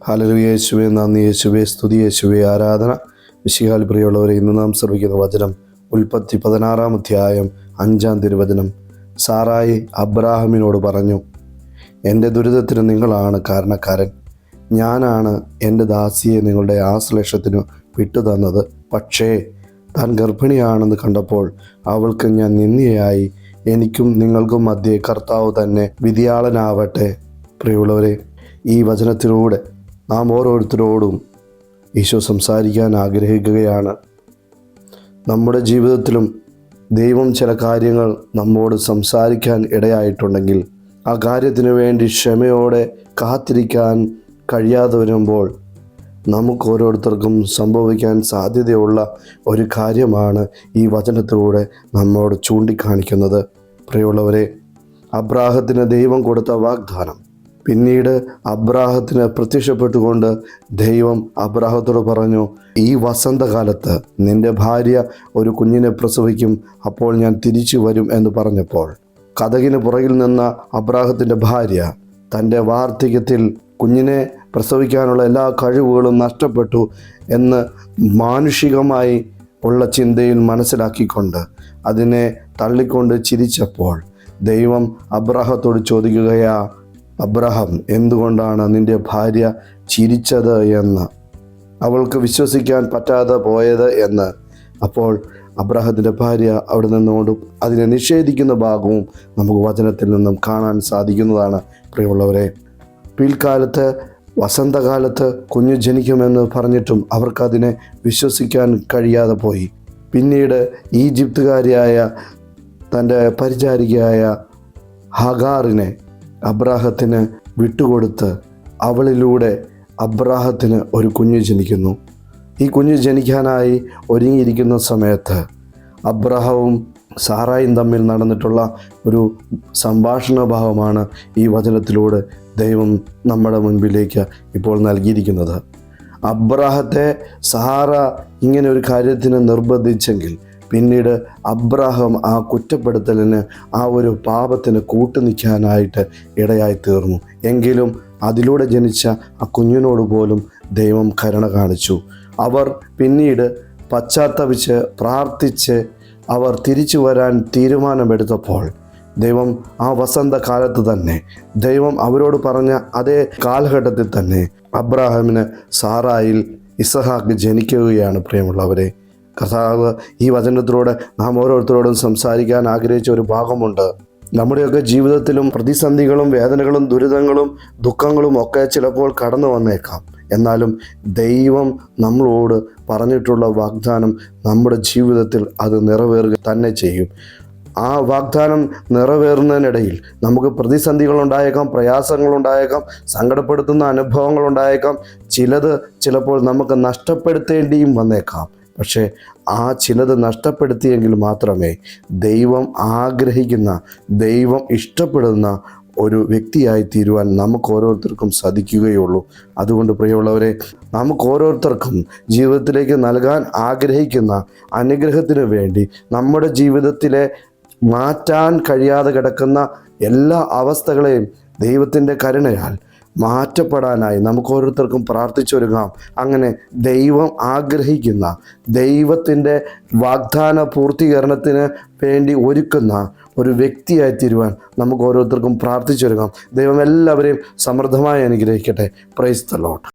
Hallelujah. യേശുവേ നന്ദി, യേശുവേ സ്തുതി, യേശുവേ ആരാധന. മിശിഹായിൽ പ്രിയമുള്ളവരെ, ഇന്ന് നാം ശ്രമിക്കുന്ന വചനം ഉൽപ്പത്തി 16-ാം അധ്യായം 5-ാം തിരുവചനം. സാറായി അബ്രാഹാമിനോട് പറഞ്ഞു, എൻ്റെ ദുരിതത്തിന് നിങ്ങളാണ് കാരണക്കാരൻ. ഞാനാണ് എൻ്റെ ദാസിയെ നിങ്ങളുടെ ആശ്ലേഷത്തിന് വിട്ടുതന്നത്. പക്ഷേ താൻ ഗർഭിണിയാണെന്ന് കണ്ടപ്പോൾ അവൾക്ക് ഞാൻ നിന്ദിയായി. എനിക്കും നിങ്ങൾക്കും മധ്യേ കർത്താവ് തന്നെ വിധിയാളനാവട്ടെ. പ്രിയമുള്ളവരെ, ഈ വചനത്തിലൂടെ നാം ഓരോരുത്തരോടും ഈശോ സംസാരിക്കാൻ ആഗ്രഹിക്കുകയാണ്. നമ്മുടെ ജീവിതത്തിലും ദൈവം ചില കാര്യങ്ങൾ നമ്മോട് സംസാരിക്കാൻ ഇടയായിട്ടുണ്ടെങ്കിൽ ആ കാര്യത്തിന് വേണ്ടി ക്ഷമയോടെ കാത്തിരിക്കാൻ കഴിയാതെ വരുമ്പോൾ നമുക്ക് ഓരോരുത്തർക്കും സംഭവിക്കാൻ സാധ്യതയുള്ള ഒരു കാര്യമാണ് ഈ വചനത്തിലൂടെ നമ്മോട് ചൂണ്ടിക്കാണിക്കുന്നത്. പ്രിയമുള്ളവരെ, അബ്രാഹത്തിന് ദൈവം കൊടുത്ത വാഗ്ദാനം പിന്നീട് അബ്രാഹത്തിന് പ്രത്യക്ഷപ്പെട്ടുകൊണ്ട് ദൈവം അബ്രാഹത്തോട് പറഞ്ഞു, ഈ വസന്തകാലത്ത് നിൻ്റെ ഭാര്യ ഒരു കുഞ്ഞിനെ പ്രസവിക്കും, അപ്പോൾ ഞാൻ തിരിച്ചു വരും എന്ന് പറഞ്ഞപ്പോൾ കതകിന് പുറകിൽ നിന്ന അബ്രാഹത്തിൻ്റെ ഭാര്യ തൻ്റെ വാർദ്ധക്യത്തിൽ കുഞ്ഞിനെ പ്രസവിക്കാനുള്ള എല്ലാ കഴിവുകളും നഷ്ടപ്പെട്ടു എന്ന് മാനുഷികമായി ഉള്ള ചിന്തയിൽ മനസ്സിലാക്കിക്കൊണ്ട് അതിനെ തള്ളിക്കൊണ്ട് ചിരിച്ചപ്പോൾ ദൈവം അബ്രാഹത്തോട് ചോദിക്കുകയാ, അബ്രഹാം, എന്തുകൊണ്ടാണ് നിൻ്റെ ഭാര്യ ചിരിച്ചത് എന്ന്, അവൾക്ക് വിശ്വസിക്കാൻ പറ്റാതെ പോയത് എന്ന്. അപ്പോൾ അബ്രാഹത്തിൻ്റെ ഭാര്യ അവിടെ നിന്നുകൊണ്ട് അതിനെ നിഷേധിക്കുന്ന ഭാഗവും നമുക്ക് വചനത്തിൽ നിന്നും കാണാൻ സാധിക്കുന്നതാണ്. പ്രിയമുള്ളവരെ, പിൽക്കാലത്ത് വസന്തകാലത്ത് കുഞ്ഞ് ജനിക്കുമെന്ന് പറഞ്ഞിട്ടും അവർക്കതിനെ വിശ്വസിക്കാൻ കഴിയാതെ പോയി. പിന്നീട് ഈജിപ്തുകാരിയായ തൻ്റെ പരിചാരികയായ ഹഗാറിനെ അബ്രാഹത്തിന് വിട്ടുകൊടുത്ത് അവളിലൂടെ അബ്രാഹത്തിന് ഒരു കുഞ്ഞ് ജനിക്കുന്നു. ഈ കുഞ്ഞ് ജനിക്കാനായി ഒരുങ്ങിയിരിക്കുന്ന സമയത്ത് അബ്രാഹവും സാറായും തമ്മിൽ നടന്നിട്ടുള്ള ഒരു സംഭാഷണ ഭാവമാണ് ഈ വചനത്തിലൂടെ ദൈവം നമ്മുടെ മുൻപിലേക്ക് ഇപ്പോൾ നൽകിയിരിക്കുന്നത്. അബ്രാഹത്തെ സാറ ഇങ്ങനെ ഒരു കാര്യത്തിന് നിർബന്ധിച്ചെങ്കിൽ പിന്നീട് അബ്രാഹാം ആ കുറ്റപ്പെടുത്തലിന്, ആ ഒരു പാപത്തിന് കൂട്ടുനിൽക്കാനായിട്ട് ഇടയായി തീർന്നു. എങ്കിലും അതിലൂടെ ജനിച്ച ആ കുഞ്ഞിനോട് പോലും ദൈവം കരുണ കാണിച്ചു. അവർ പിന്നീട് പശ്ചാത്തപിച്ച് പ്രാർത്ഥിച്ച് അവർ തിരിച്ചു വരാൻ തീരുമാനമെടുത്തപ്പോൾ ദൈവം ആ വസന്തകാലത്ത് തന്നെ ദൈവം അവരോട് പറഞ്ഞ അതേ കാലഘട്ടത്തിൽ തന്നെ അബ്രാഹാമിന് സാറായിൽ ഇസഹാക്ക് ജനിക്കുകയാണ്. പ്രിയമുള്ളവരെ, കർത്താവ് ഈ വചനത്തിലൂടെ നാം ഓരോരുത്തരോടും സംസാരിക്കാൻ ആഗ്രഹിച്ച ഒരു ഭാഗമുണ്ട്. നമ്മുടെയൊക്കെ ജീവിതത്തിലും പ്രതിസന്ധികളും വേദനകളും ദുരിതങ്ങളും ദുഃഖങ്ങളും ഒക്കെ ചിലപ്പോൾ കടന്നു വന്നേക്കാം. എന്നാലും ദൈവം നമ്മളോട് പറഞ്ഞിട്ടുള്ള വാഗ്ദാനം നമ്മുടെ ജീവിതത്തിൽ അത് നിറവേറുക തന്നെ ചെയ്യും. ആ വാഗ്ദാനം നിറവേറുന്നതിനിടയിൽ നമുക്ക് പ്രതിസന്ധികളുണ്ടായേക്കാം, പ്രയാസങ്ങളുണ്ടായേക്കാം, സങ്കടപ്പെടുത്തുന്ന അനുഭവങ്ങളുണ്ടായേക്കാം, ചിലപ്പോൾ നമുക്ക് നഷ്ടപ്പെടുത്തേണ്ടിയും വന്നേക്കാം. പക്ഷേ ആ ചിലത് നഷ്ടപ്പെടുത്തിയെങ്കിൽ മാത്രമേ ദൈവം ആഗ്രഹിക്കുന്ന, ദൈവം ഇഷ്ടപ്പെടുന്ന ഒരു വ്യക്തിയായി തീരുവാൻ നമുക്ക് ഓരോരുത്തർക്കും സാധിക്കുകയുള്ളൂ. അതുകൊണ്ട് പ്രിയമുള്ളവരെ, നമുക്ക് ഓരോരുത്തർക്കും ജീവിതത്തിലേക്ക് നൽകാൻ ആഗ്രഹിക്കുന്ന അനുഗ്രഹത്തിന് വേണ്ടി നമ്മുടെ ജീവിതത്തിലെ മാറ്റാൻ കഴിയാതെ കിടക്കുന്ന എല്ലാ അവസ്ഥകളെയും ദൈവത്തിൻ്റെ കരുണയാൽ മാറ്റപ്പെടാനായി നമുക്ക് ഓരോരുത്തർക്കും പ്രാർത്ഥിച്ചൊരുങ്ങാം. അങ്ങനെ ദൈവം ആഗ്രഹിക്കുന്ന, ദൈവത്തിൻ്റെ വാഗ്ദാന പൂർത്തീകരണത്തിന് വേണ്ടി ഒരുക്കുന്ന ഒരു വ്യക്തിയായി തീരുവാൻ നമുക്ക് ഓരോരുത്തർക്കും പ്രാർത്ഥിച്ചൊരുങ്ങാം. ദൈവം എല്ലാവരെയും സമൃദ്ധമായി അനുഗ്രഹിക്കട്ടെ. Praise the Lord.